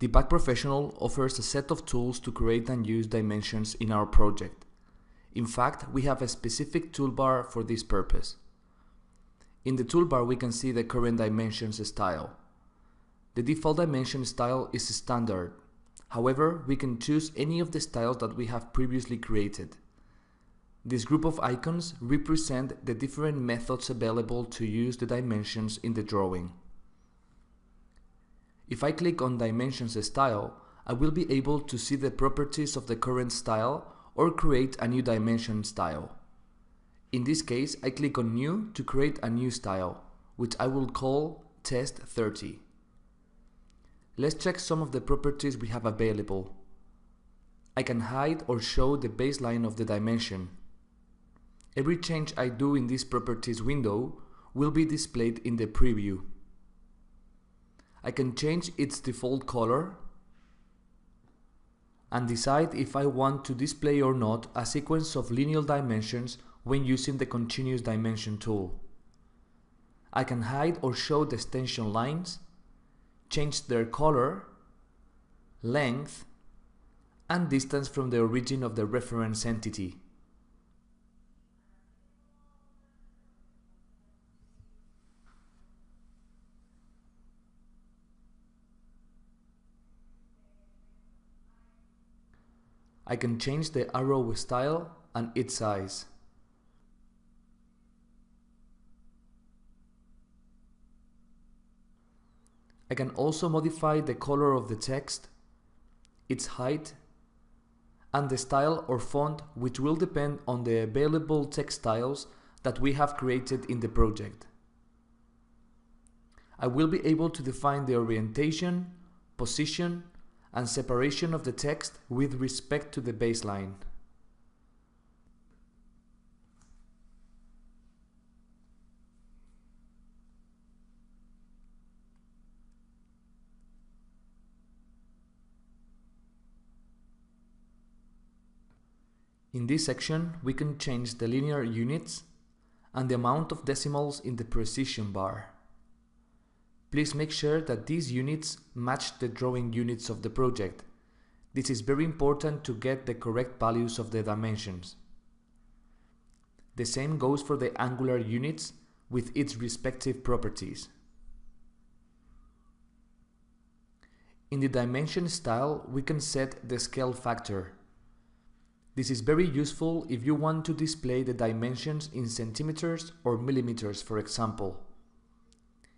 Dibac Professional offers a set of tools to create and use dimensions in our project. In fact, we have a specific toolbar for this purpose. In the toolbar, we can see the current dimensions style. The default dimension style is standard. However, we can choose any of the styles that we have previously created. This group of icons represent the different methods available to use the dimensions in the drawing. If I click on Dimensions Style, I will be able to see the properties of the current style or create a new dimension style. In this case, I click on New to create a new style, which I will call Test 30. Let's check some of the properties we have available. I can hide or show the baseline of the dimension. Every change I do in this properties window will be displayed in the preview. I can change its default color and decide if I want to display or not a sequence of linear dimensions when using the Continuous Dimension tool. I can hide or show the extension lines, change their color, length, and distance from the origin of the reference entity. I can change the arrow style and its size. I can also modify the color of the text, its height, and the style or font, which will depend on the available text styles that we have created in the project. I will be able to define the orientation, position, and separation of the text with respect to the baseline. In this section, we can change the linear units and the amount of decimals in the precision bar. Please make sure that these units match the drawing units of the project. This is very important to get the correct values of the dimensions. The same goes for the angular units with its respective properties. In the dimension style, we can set the scale factor. This is very useful if you want to display the dimensions in centimeters or millimeters, for example.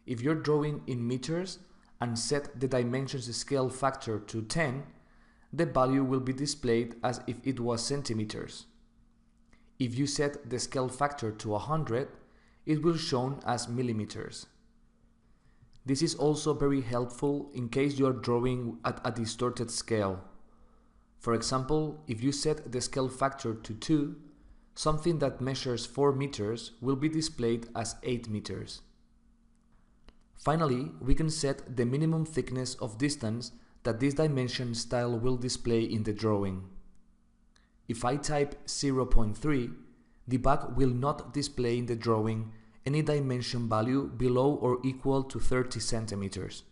If you're drawing in meters and set the dimensions scale factor to 10, the value will be displayed as if it was centimeters. If you set the scale factor to 100, it will shown as millimeters. This is also very helpful in case you are drawing at a distorted scale. For example, if you set the scale factor to 2, something that measures 4 meters will be displayed as 8 meters. Finally, we can set the minimum thickness of distance that this dimension style will display in the drawing. If I type 0.3, Dibac will not display in the drawing any dimension value below or equal to 30 centimeters.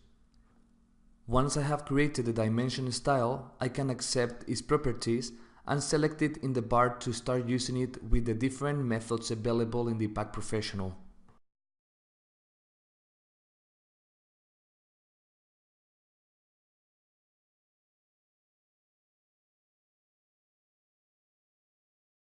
Once I have created the dimension style, I can accept its properties and select it in the bar to start using it with the different methods available in Dibac Professional.